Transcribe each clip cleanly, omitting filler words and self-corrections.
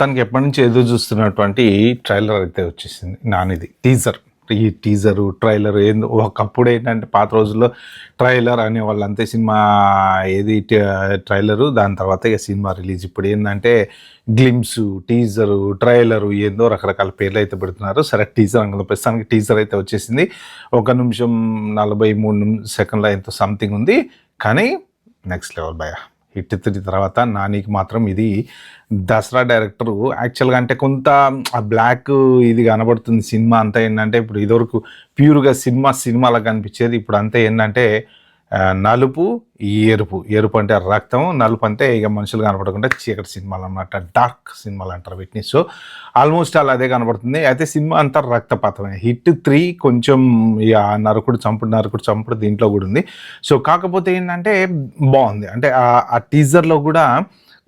తనకి ఎప్పటి నుంచి ఎదురు చూస్తున్నటువంటి ట్రైలర్ అయితే వచ్చేసింది. నానిది టీజర్. ఈ టీజరు, ట్రైలర్ ఏందో ఒకప్పుడు ఏంటంటే పాత రోజుల్లో ట్రైలర్ అనేవాళ్ళు అంతే. సినిమా ఏది ట్రైలరు, దాని తర్వాత ఇక సినిమా రిలీజ్. ఇప్పుడు ఏంటంటే గ్లిమ్స్, టీజరు, ట్రైలరు ఏందో రకరకాల పేర్లు అయితే పెడుతున్నారు. సరే టీజర్ అనుకుందాం. ప్రస్తుతానికి టీజర్ అయితే వచ్చేసింది. 1 నిమిషం 43 సెకండ్ల ఎంతో సంథింగ్ ఉంది. కానీ నెక్స్ట్ లెవెల్ భయ. హిట్ 3 తర్వాత నానికి మాత్రం ఇది దసరా డైరెక్టరు యాక్చువల్గా అంటే కొంత ఆ బ్లాక్ ఇది కనబడుతుంది. సినిమా అంతా ఏంటంటే ఇప్పుడు ఇదివరకు ప్యూర్గా సినిమాలకు కనిపించేది. ఇప్పుడు అంతా ఏంటంటే నలుపు, ఎరుపు అంటే రక్తం, నలుపు అంటే ఇక మనుషులు కనపడకుండా చీకటి సినిమాలు అన్నమాట. డార్క్ సినిమాలు అంటారు వీటిని. సో ఆల్మోస్ట్ అలా అదే కనబడుతుంది. అయితే సినిమా అంతా రక్తపాతమే. హిట్ 3 కొంచెం ఇక నరకుడు చంపుడు దీంట్లో కూడా ఉంది. సో కాకపోతే ఏంటంటే బాగుంది. అంటే ఆ టీజర్లో కూడా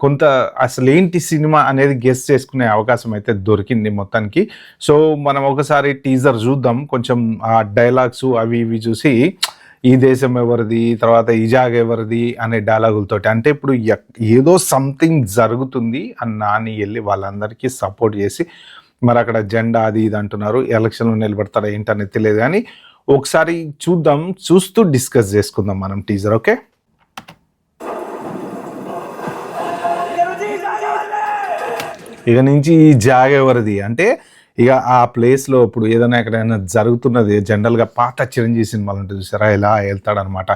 కొంత అసలు ఏంటి సినిమా అనేది గెస్ చేసుకునే అవకాశం అయితే దొరికింది మొత్తానికి. సో మనం ఒకసారి టీజర్ చూద్దాం. కొంచెం ఆ డైలాగ్స్ అవి ఇవి చూసి ఈ దేశం ఎవరిది, తర్వాత ఈ జాగ ఎవరిది అనే డైలాగులతోటి, అంటే ఇప్పుడు ఏదో సంథింగ్ జరుగుతుంది అని నాని వెళ్ళి వాళ్ళందరికీ సపోర్ట్ చేసి మరి అక్కడ జెండా అది ఇది అంటున్నారు. ఎలక్షన్లో నిలబడతారా ఏంటనేది తెలియదు, కానీ ఒకసారి చూద్దాం. చూస్తూ డిస్కస్ చేసుకుందాం మనం టీజర్. ఓకే, ఇక నుంచి ఈ జాగ ఎవరిది అంటే ఇక ఆ ప్లేస్లో ఇప్పుడు ఏదైనా ఎక్కడైనా జరుగుతున్నది. జనరల్గా పాత చిరంజీవి సినిమాలు ఉంటుంది చూసారా, ఇలా వెళ్తాడనమాట.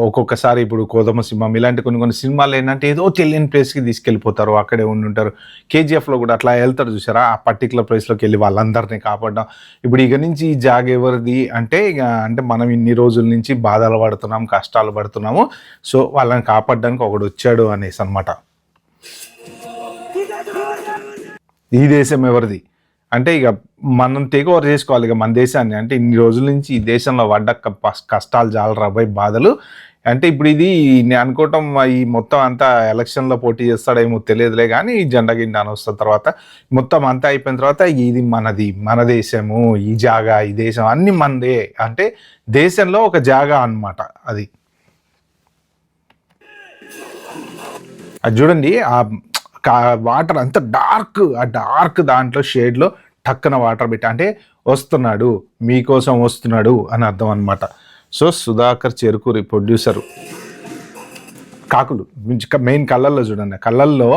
ఒక్కొక్కసారి ఇప్పుడు కోదమ సింహం ఇలాంటి కొన్ని సినిమాలు ఏంటంటే ఏదో తెలియని ప్లేస్కి తీసుకెళ్ళిపోతారు, అక్కడే ఉంటారు. కేజీఎఫ్లో కూడా అట్లా వెళ్తారు చూసారా, ఆ పర్టికులర్ ప్లేస్లోకి వెళ్ళి వాళ్ళందరినీ కాపాడడం. ఇప్పుడు ఇక నుంచి ఈ జాగ ఎవరిది అంటే ఇక అంటే మనం ఇన్ని రోజుల నుంచి బాధలు పడుతున్నాం, కష్టాలు పడుతున్నాము, సో వాళ్ళని కాపాడడానికి ఒకడు వచ్చాడు అనేసి అనమాట. ఈ దేశం ఎవరిది అంటే ఇక మనం టేక్ ఓవర్ చేసుకోవాలి ఇక మన దేశాన్ని. అంటే ఇన్ని రోజుల నుంచి ఈ దేశంలో పడ్డ కష్టాలు చాలా రాబోయే బాధలు. అంటే ఇప్పుడు ఇది నేను అనుకోవటం ఈ మొత్తం అంతా ఎలక్షన్లో పోటీ చేస్తాడేమో తెలియదులే, కానీ ఈ జెండా గిండా అని వస్తున్న తర్వాత మొత్తం అంతా అయిపోయిన తర్వాత ఇది మన దేశము, ఈ జాగా, ఈ దేశం అన్ని మనదే అంటే దేశంలో ఒక జాగా అన్నమాట. అది చూడండి, వాటర్ అంత ఆ డార్క్ దాంట్లో షేడ్లో టక్కన వాటర్ పెట్టి అంటే వస్తున్నాడు, మీకోసం వస్తున్నాడు అని అర్థం అనమాట. So Sudhakar Cherukuri producer. కాకులు మెయిన్ కళ్ళల్లో చూడండి, కళ్ళల్లో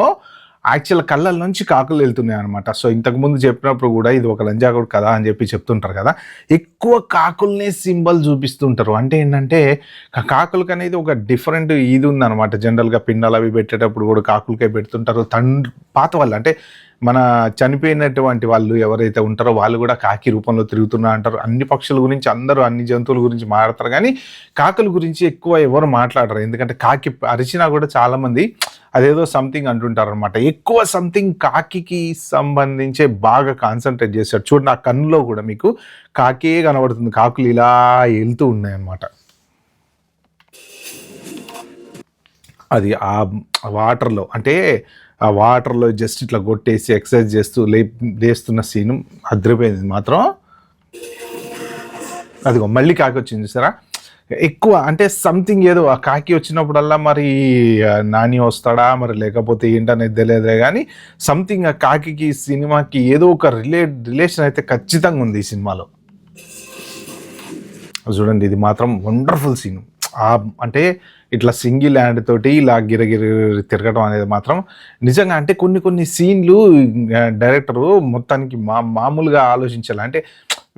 యాక్చువల్ కళ్ళ నుంచి కాకులు వెళ్తున్నాయి అనమాట. సో ఇంతకుముందు చెప్పినప్పుడు కూడా ఇది ఒక లంజాకుడు కదా అని చెప్తుంటారు కదా, ఎక్కువ కాకుల్నే సింబల్ చూపిస్తుంటారు. అంటే ఏంటంటే కాకులకి అనేది ఒక డిఫరెంట్ ఇది ఉందన్నమాట. జనరల్గా పిండాలు అవి పెట్టేటప్పుడు కూడా కాకులకే పెడుతుంటారు. పాత వాళ్ళు అంటే మన చనిపోయినటువంటి వాళ్ళు ఎవరైతే ఉంటారో వాళ్ళు కూడా కాకి రూపంలో తిరుగుతున్నా అంటారు. అన్ని పక్షుల గురించి అందరూ అన్ని జంతువుల గురించి మాట్లాడతారు, కానీ కాకుల గురించి ఎక్కువ ఎవరు మాట్లాడరు. ఎందుకంటే కాకి అరిచినా కూడా చాలామంది అదేదో సంథింగ్ అంటుంటారు అనమాట. ఎక్కువ సంథింగ్ కాకికి సంబంధించే బాగా కాన్సన్ట్రేట్ చేశాడు. చూడండి, ఆ కన్నులో కూడా మీకు కాకే కనబడుతుంది, కాకులు ఇలా వెళ్తూ ఉన్నాయన్నమాట. అది ఆ వాటర్లో అంటే ఆ వాటర్లో జస్ట్ ఇట్లా కొట్టేసి ఎక్సర్సైజ్ చేస్తూ లేస్తున్న సీను అదిరిపోయింది మాత్రం. అదిగో మళ్ళీ కాకి వచ్చింది చూసారా. ఎక్కువ అంటే సంథింగ్ ఏదో ఆ కాకి వచ్చినప్పుడల్లా మరి నాని వస్తాడా మరి లేకపోతే ఏంటనేది తెలియదే, కానీ సంథింగ్ ఆ కాకి సినిమాకి ఏదో ఒక రిలేషన్ అయితే ఖచ్చితంగా ఉంది ఈ సినిమాలో. చూడండి, ఇది మాత్రం వండర్ఫుల్ సీన్. అంటే ఇట్లా సింగిల్ హ్యాండ్ తోటి ఇలా గిరగిరి తిరగడం అనేది మాత్రం నిజంగా అంటే కొన్ని సీన్లు డైరెక్టరు మొత్తానికి మామూలుగా ఆలోచించాలి. అంటే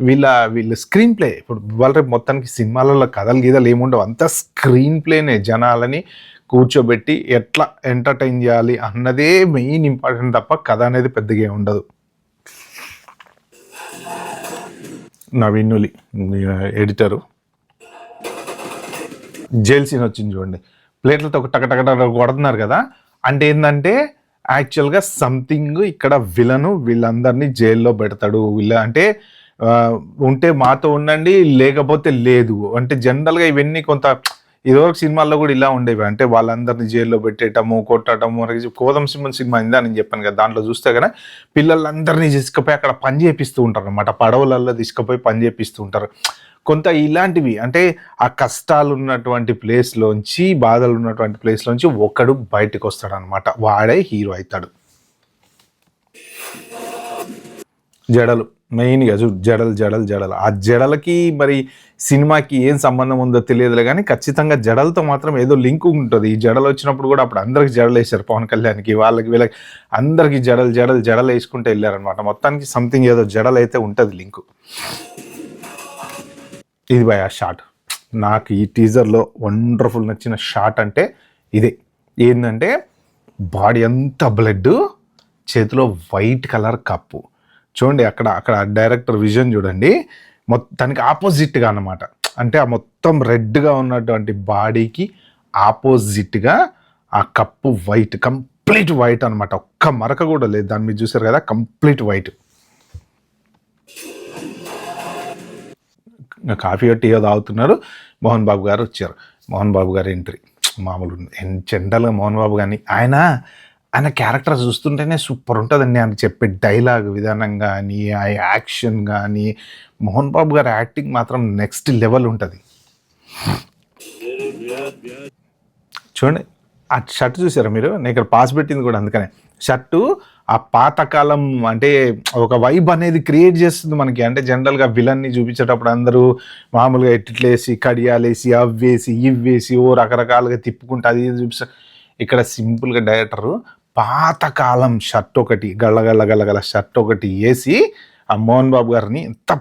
వీళ్ళ స్క్రీన్ ప్లే ఇప్పుడు వాళ్ళ మొత్తానికి సినిమాలలో కథలు గీతలు ఏముండవు, అంతా స్క్రీన్ ప్లేనే. జనాలని కూర్చోబెట్టి ఎట్లా ఎంటర్టైన్ చేయాలి అన్నదే మెయిన్ ఇంపార్టెంట్ తప్ప కథ అనేది పెద్దగా ఉండదు. నవీనులి ఎడిటరు జైల్ సీన్ వచ్చింది చూడండి, ప్లేట్లతో ఒక టకటక కొడుతున్నారు కదా. అంటే ఏంటంటే యాక్చువల్గా సంథింగ్ ఇక్కడ విలను వీళ్ళందరినీ జైల్లో పెడతాడు. అంటే ఉంటే మాతో ఉండండి లేకపోతే లేదు అంటే జనరల్గా ఇవన్నీ కొంత ఇదివరకు సినిమాల్లో కూడా ఇలా ఉండేవి. అంటే వాళ్ళందరినీ జైల్లో పెట్టేయటము, కొట్టడము. కోదమ సింహం సినిమా అయిందా నేను చెప్పాను కదా, దాంట్లో చూస్తే కదా పిల్లలందరినీ తీసుకుపోయి అక్కడ పని చేపిస్తూ ఉంటారు అనమాట. పడవలలో తీసుకుపోయి పని చేపిస్తూ ఉంటారు. కొంత ఇలాంటివి అంటే ఆ కష్టాలు ఉన్నటువంటి ప్లేస్లోంచి, బాధలు ఉన్నటువంటి ప్లేస్లోంచి ఒకడు బయటకు వస్తాడు అనమాట. వాడే హీరో అవుతాడు. జడలు మెయిన్గా జడలు జడలు జడలు ఆ జడలకి మరి సినిమాకి ఏం సంబంధం ఉందో తెలియదులే కానీ ఖచ్చితంగా జడలతో మాత్రం ఏదో లింక్ ఉంటుంది. ఈ జడలు వచ్చినప్పుడు కూడా అప్పుడు అందరికి జడలు వేశారు, పవన్ కళ్యాణ్కి వాళ్ళకి వీళ్ళకి అందరికి జడలు జడలు జడలు వేసుకుంటూ వెళ్ళారనమాట. మొత్తానికి సంథింగ్ ఏదో జడలు అయితే ఉంటుంది లింకు. ఇది భయ షాట్ నాకు ఈ టీజర్లో వండర్ఫుల్ నచ్చిన షాట్ అంటే ఇదే. ఏంటంటే బాడీ అంతా బ్లడ్, చేతిలో వైట్ కలర్ కప్పు చూడండి. అక్కడ డైరెక్టర్ విజన్ చూడండి, మొత్తానికి ఆపోజిట్గా అనమాట. అంటే ఆ మొత్తం రెడ్గా ఉన్నటువంటి బాడీకి ఆపోజిట్గా ఆ కప్పు వైట్, కంప్లీట్ వైట్ అనమాట. ఒక్క మరక కూడా లేదు దాని మీద, చూసారు కదా, కంప్లీట్ వైట్. కాఫీ టీయో తాగుతున్నారు, మోహన్ బాబు గారు వచ్చారు. మోహన్ బాబు గారు ఎంట్రీ మామూలు జనరల్గా మోహన్ బాబు కానీ ఆయన క్యారెక్టర్ చూస్తుంటేనే సూపర్ ఉంటుందండి. ఆయన చెప్పే డైలాగ్ విధానం కానీ, ఆ యాక్షన్ కానీ, మోహన్ బాబు గారి యాక్టింగ్ మాత్రం నెక్స్ట్ లెవెల్ ఉంటుంది. చూడండి ఆ షర్ట్ చూసారా మీరు, నేను ఇక్కడ పాస్ పెట్టింది కూడా అందుకనే. షర్టు ఆ పాతకాలం అంటే ఒక వైబ్ అనేది క్రియేట్ చేస్తుంది మనకి. అంటే జనరల్గా విలన్ని చూపించేటప్పుడు అందరూ మామూలుగా ఎట్లేసి కడియాలేసి అవ్వేసి ఇవ్వేసి ఓ రకరకాలుగా తిప్పుకుంటూ అది చూపిస్తారు. ఇక్కడ సింపుల్గా డైరెక్టరు పాతకాలం షర్ట్ ఒకటి గళ్ళ షర్ట్ ఒకటి వేసి ఆ మోహన్ బాబు గారిని ఎంత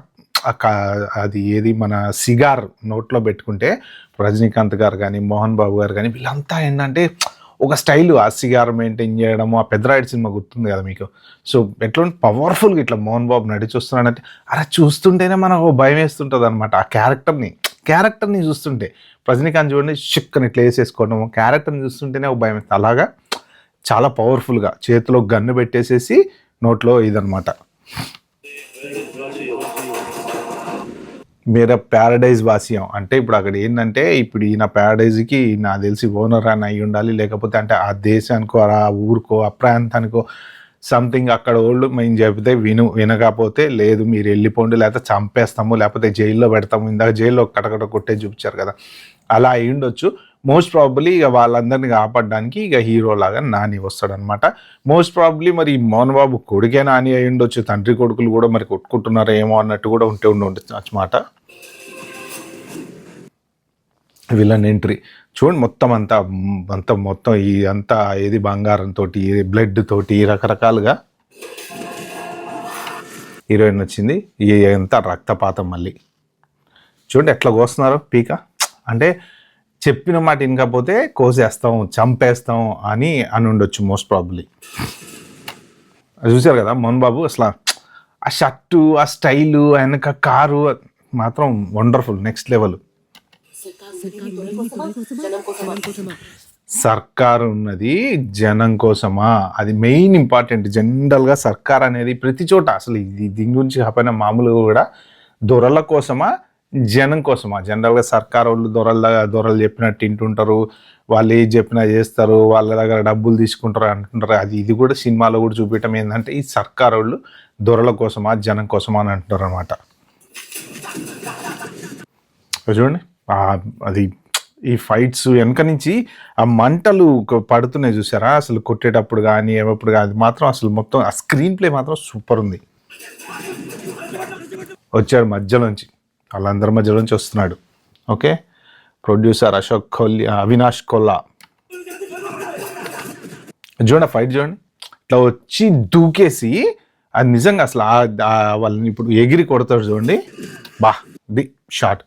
అది ఏది మన సిగార్ నోట్లో పెట్టుకుంటే రజనీకాంత్ గారు కానీ మోహన్ బాబు గారు కానీ వీళ్ళంతా ఏంటంటే ఒక స్టైల్ ఆ సిగార్ మెయింటైన్ చేయడము. ఆ పెద్దరాయుడు సినిమా గుర్తుంది కదా మీకు. సో ఎట్లా పవర్ఫుల్గా ఇట్లా మోహన్ బాబు నడిచి వస్తున్నాడంటే అలా చూస్తుంటేనే మనకు భయం వేస్తుంటుంది అనమాట. ఆ క్యారెక్టర్ని చూస్తుంటే రజనీకాంత్ చూడండి చిక్కని ఇట్లా వేసేసుకోవడము, క్యారెక్టర్ని చూస్తుంటేనే ఒక భయం వేస్తుంది. అలాగా చాలా పవర్ఫుల్గా చేతిలో గన్ను పెట్టేసేసి నోట్లో ఇదనమాట. మేరా ప్యారడైజ్ వాసియం అంటే ఇప్పుడు అక్కడ ఏంటంటే ఇప్పుడు ఈయన ప్యారడైజ్కి నాకు తెలిసి ఓనర్ అని అయి ఉండాలి, లేకపోతే అంటే ఆ దేశానికో ఆ ఊరికో ఆ ప్రాంతానికో సంథింగ్ అక్కడ వాళ్ళు మేము చెబితే వినకపోతే లేదు మీరు వెళ్ళిపోండి, లేకపోతే చంపేస్తాము, లేకపోతే జైల్లో పెడతాము. ఇందాక జైల్లో కటకట కొట్టే చూపించారు కదా, అలా అయి ఉండొచ్చు. మోస్ట్ ప్రాబబ్లీ ఇక వాళ్ళందరినీ కాపాడడానికి ఇక హీరో లాగా నాని వస్తాడనమాట. మోస్ట్ ప్రాబబ్లీ మరి మోహన్ బాబు కొడుకే నాని అయి ఉండొచ్చు, తండ్రి కొడుకులు కూడా మరి కొట్టుకుంటున్నారో ఏమో అన్నట్టు కూడా ఉండొచ్చు అన్నమాట. విలన్ ఎంట్రీ చూడండి, మొత్తం ఈ అంతా ఏది బంగారంతో బ్లడ్ తోటి రకరకాలుగా హీరోయిన్ వచ్చింది. అంతా రక్తపాతం మళ్ళీ చూడండి ఎట్లా కోస్తున్నారు పీక. అంటే చెప్పిన మాట వినకపోతే కోసేస్తాం చంపేస్తాం అని ఉండొచ్చు మోస్ట్ ప్రాబబ్లీ. చూసారు కదా మోహన్ బాబు అసలు ఆ షర్టు ఆ స్టైలు వెనక కారు మాత్రం వండర్ఫుల్ నెక్స్ట్ లెవెల్. సర్కారు ఉన్నది జనం కోసమా, అది మెయిన్ ఇంపార్టెంట్. జనరల్గా సర్కార్ అనేది ప్రతి చోట అసలు దీని గురించి కాకపోయినా మామూలుగా కూడా దొరల కోసమా జనం కోసమా. జనరల్గా సర్కార్ వాళ్ళు దొరలు చెప్పినట్టు వింటుంటారు, వాళ్ళు ఏది చెప్పినా చేస్తారు, వాళ్ళ దగ్గర డబ్బులు తీసుకుంటారు అంటుంటారు. ఇది కూడా సినిమాలో కూడా చూపించడం ఏంటంటే ఈ సర్కార్ వాళ్ళు దొరల కోసమా జనం కోసమా అని అంటున్నారు అనమాట. చూడండి అది ఈ ఫైట్స్ వెనక నుంచి ఆ మంటలు పడుతున్నాయి చూసారా, అసలు కొట్టేటప్పుడు కానీ ఏమప్పుడు కానీ మాత్రం అసలు మొత్తం ఆ స్క్రీన్ ప్లే మాత్రం సూపర్ ఉంది. వచ్చాడు మధ్యలోంచి, వాళ్ళందరి మధ్యలోంచి వస్తున్నాడు. Okay, producer Avinash Kolla. చూడండి ఫైట్ చూడండి, ఇట్లా వచ్చి దూకేసి అది నిజంగా అసలు వాళ్ళని ఇప్పుడు ఎగిరి కొడతాడు చూడండి. ది షాట్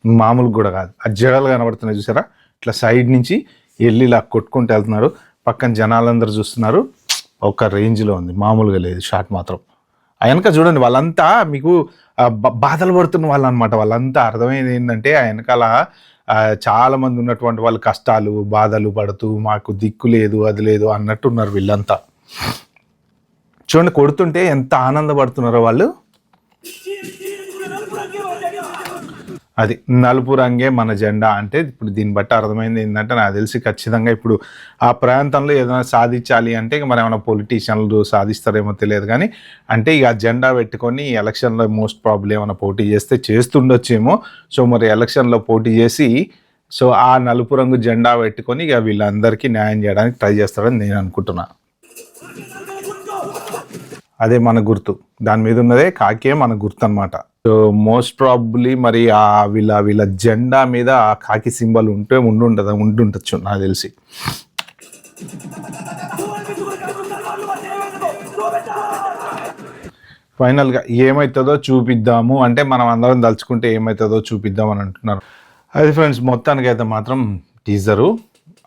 మామూలు కూడా కాదు. ఆ జడలు కనబడుతున్నాయి చూసారా, ఇట్లా సైడ్ నుంచి వెళ్ళి ఇలా కొట్టుకుంటూ వెళ్తున్నాడు. పక్కన జనాలందరూ చూస్తున్నారు. ఒక రేంజ్లో ఉంది, మామూలుగా లేదు షాట్ మాత్రం. ఆ వెనక చూడండి వాళ్ళంతా మీకు బాధలు పడుతున్న వాళ్ళు అనమాట. వాళ్ళంతా అర్థమైంది ఏంటంటే ఆ వెనకాల చాలా మంది ఉన్నటువంటి వాళ్ళు కష్టాలు బాధలు పడుతూ మాకు దిక్కు లేదు అది లేదు అన్నట్టు ఉన్నారు వీళ్ళంతా. చూడండి కొడుతుంటే ఎంత ఆనందపడుతున్నారో వాళ్ళు. అది నలుపు రంగే మన జెండా అంటే ఇప్పుడు దీన్ని బట్టి అర్థమైంది ఏంటంటే నాకు తెలిసి ఖచ్చితంగా ఇప్పుడు ఆ ప్రాంతంలో ఏదైనా సాధించాలి అంటే ఇక మరి ఏమైనా పొలిటీషియన్లు సాధిస్తారేమో తెలియదు కానీ అంటే ఇక ఆ జెండా పెట్టుకొని ఎలక్షన్లో మోస్ట్ ప్రాబ్లీ ఏమైనా పోటీ చేస్తే చేస్తుండొచ్చేమో. సో మరి ఎలక్షన్లో పోటీ చేసి సో ఆ నలుపు రంగు జెండా పెట్టుకొని ఇక వీళ్ళందరికీ న్యాయం చేయడానికి ట్రై చేస్తాడని నేను అనుకుంటున్నా. అదే మన గుర్తు, దాని మీద ఉన్నదే కాకే మన గుర్తు అనమాట. సో మోస్ట్ ప్రాబబ్లీ మరి ఆ వీళ్ళ జెండా మీద ఆ కాకి సింబల్ ఉండుండొచ్చు నాకు తెలిసి. ఫైనల్గా ఏమవుతుందో చూపిద్దాము అంటే మనం అందరం తలుచుకుంటే ఏమవుతుందో చూపిద్దాం అని అంటున్నారు. అది ఫ్రెండ్స్, మొత్తానికి అయితే మాత్రం టీజరు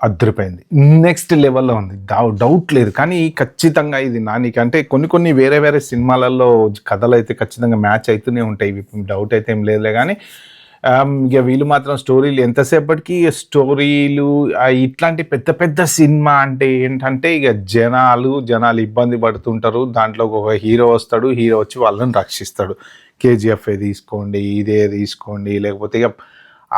అద్దరిపోయింది, నెక్స్ట్ లెవెల్లో ఉంది, డౌట్ లేదు. కానీ ఖచ్చితంగా ఇది నానికి అంటే కొన్ని వేరే సినిమాలలో కథలు అయితే ఖచ్చితంగా మ్యాచ్ అవుతూనే ఉంటాయి, డౌట్ అయితే ఏం లేదులే. కానీ ఇక వీళ్ళు మాత్రం స్టోరీలు ఎంతసేపటికి స్టోరీలు ఇట్లాంటి పెద్ద సినిమా అంటే ఏంటంటే ఇక జనాలు ఇబ్బంది పడుతుంటారు. దాంట్లో ఒక హీరో వస్తాడు, హీరో వచ్చి వాళ్ళని రక్షిస్తాడు. కేజీఎఫ్ తీసుకోండి, ఇదే తీసుకోండి, లేకపోతే ఇక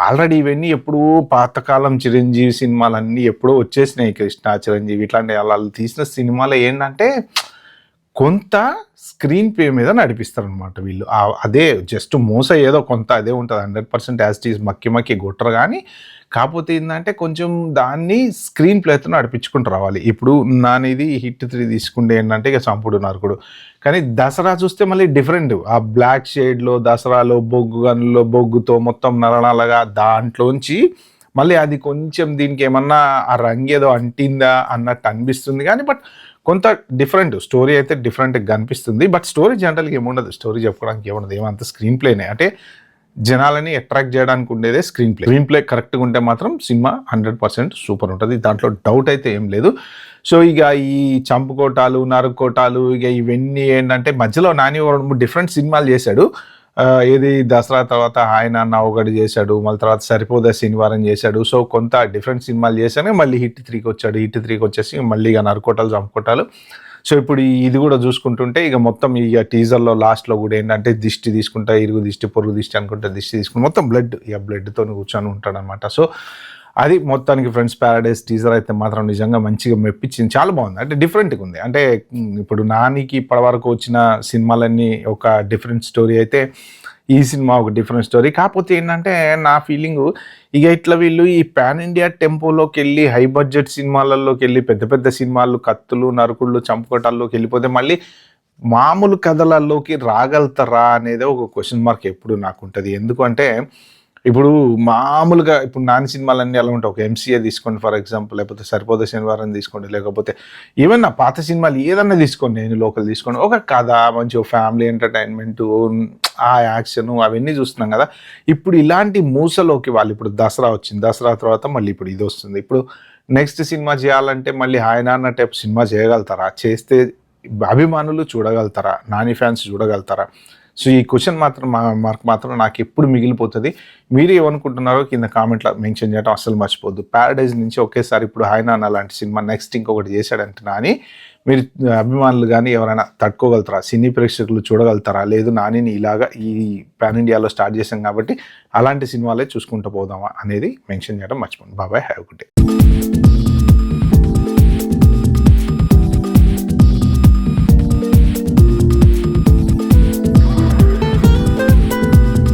ఆల్రెడీ ఇవన్నీ ఎప్పుడూ పాతకాలం చిరంజీవి సినిమాలన్నీ ఎప్పుడో వచ్చేసినాయి. కృష్ణ, చిరంజీవి ఇట్లాంటి వాళ్ళు తీసిన సినిమాలు ఏంటంటే కొంత స్క్రీన్ ప్లే మీద నడిపిస్తారు అనమాట వీళ్ళు. అదే జస్ట్ మోస ఏదో కొంత అదే ఉంటుంది, 100% యాజ్ టీజ్ మక్కి కొట్టరు. కానీ కాకపోతే ఏంటంటే కొంచెం దాన్ని స్క్రీన్ ప్లేతో నడిపించుకుంటూ రావాలి. ఇప్పుడు నానిది హిట్ 3 తీసుకుంటే ఏంటంటే ఇక చంపుడు నరకుడు. కానీ దసరా చూస్తే మళ్ళీ డిఫరెంట్, ఆ బ్లాక్ షేడ్లో దసరాలో బొగ్గు గన్లో బొగ్గుతో మొత్తం నరణాలుగా దాంట్లోంచి మళ్ళీ అది కొంచెం దీనికి ఏమన్నా ఆ రంగు ఏదో అంటిందా అన్నట్టు అనిపిస్తుంది. కానీ బట్ కొంత డిఫరెంట్ స్టోరీ అయితే డిఫరెంట్గా కనిపిస్తుంది. బట్ స్టోరీ జనరల్గా ఏముండదు, స్టోరీ చెప్పుకోవడానికి ఏముండదు, ఏమంత స్క్రీన్ ప్లేనే అంటే జనాలని అట్రాక్ట్ చేయడానికి ఉండేదే స్క్రీన్ ప్లే కరెక్ట్గా ఉంటే మాత్రం సినిమా 100% సూపర్ ఉంటుంది, దాంట్లో డౌట్ అయితే ఏం లేదు. సో ఇక ఈ చంపుకోటాలు నరుకోటాలు ఇక ఇవన్నీ ఏంటంటే మధ్యలో నాని 2-3 డిఫరెంట్ సినిమాలు చేశాడు. ఏది దసరా తర్వాత ఆయన అన్న ఒకటి చేశాడు, మళ్ళీ తర్వాత సరిపోదా శనివారం చేశాడు. సో కొంత డిఫరెంట్ సినిమాలు చేశాను, మళ్ళీ హిట్ 3కి వచ్చాడు. హిట్ 3కి వచ్చేసి మళ్ళీ ఇక నరుకోటాలు చంపుకోటాలు. సో ఇప్పుడు ఇది కూడా చూసుకుంటుంటే ఇక మొత్తం ఇక టీజర్లో లాస్ట్లో కూడా ఏంటంటే దిష్టి తీసుకుంటా, ఇరుగు దిష్టి పొరుగు దిష్టి అనుకుంటే దిష్టి తీసుకుంటే మొత్తం బ్లడ్తో కూర్చొని ఉంటాడు అనమాట. సో అది మొత్తానికి ఫ్రెండ్స్ ప్యారడైజ్ టీజర్ అయితే మాత్రం నిజంగా మంచిగా మెప్పించింది, చాలా బాగుంది. అంటే డిఫరెంట్గా ఉంది. అంటే ఇప్పుడు నానికి ఇప్పటివరకు వచ్చిన సినిమాలన్నీ ఒక డిఫరెంట్ స్టోరీ అయితే ఈ సినిమా ఒక డిఫరెంట్ స్టోరీ. కాకపోతే ఏంటంటే నా ఫీలింగు ఇక ఇట్లా వీళ్ళు ఈ పాన్ ఇండియా టెంపోలోకి వెళ్ళి హై బడ్జెట్ సినిమాలలోకి వెళ్ళి పెద్ద సినిమాలు కత్తులు నరుకుళ్ళు చంపుకోటాల్లోకి వెళ్ళిపోతే మళ్ళీ మామూలు కథలలోకి రాగలుగుతారా అనేది ఒక క్వశ్చన్ మార్క్ ఎప్పుడు నాకు ఉంటుంది. ఎందుకంటే ఇప్పుడు మామూలుగా ఇప్పుడు నాని సినిమాలన్నీ ఎలా ఉంటాయి, ఒక ఎంసీఏ తీసుకోండి ఫర్ ఎగ్జాంపుల్, లేకపోతే సరిపోదా శనివారం తీసుకోండి, లేకపోతే ఈవెన్ నా పాత సినిమాలు ఏదన్నా తీసుకోండి, నేను లోకల్ తీసుకోండి, ఒక కథ మంచి ఫ్యామిలీ ఎంటర్టైన్మెంట్ ఆ యాక్షన్ అవన్నీ చూస్తున్నాం కదా. ఇప్పుడు ఇలాంటి మూసలోకి వాళ్ళు ఇప్పుడు దసరా వచ్చింది, దసరా తర్వాత మళ్ళీ ఇప్పుడు ఇది వస్తుంది. ఇప్పుడు నెక్స్ట్ సినిమా చేయాలంటే మళ్ళీ ఆయన అన్న టైప్ సినిమా చేయగలుగుతారా, చేస్తే అభిమానులు చూడగలుగుతారా, నాని ఫ్యాన్స్ చూడగలుగుతారా? సో ఈ క్వశ్చన్ మార్క్ మాత్రం నాకు ఎప్పుడు మిగిలిపోతుంది. మీరు ఏమనుకుంటున్నారో కింద కామెంట్లో మెన్షన్ చేయడం అస్సలు మర్చిపోద్దు. ప్యారడైజ్ నుంచి ఒకేసారి ఇప్పుడు హాయ్ నాన్న లాంటి సినిమా నెక్స్ట్ ఇంకొకటి చేశాడంటున్నా అని మీరు అభిమానులు కానీ ఎవరైనా తట్టుకోగలుగుతారా, సినీ ప్రేక్షకులు చూడగలుగుతారా, లేదు నానిని ఇలాగా ఈ పాన్ ఇండియాలో స్టార్ట్ చేశాం కాబట్టి అలాంటి సినిమాలే చూసుకుంటూ పోదామా అనేది మెన్షన్ చేయడం మర్చిపోండి. బాబాయ్, హ్యావ్ గుడ్ డే.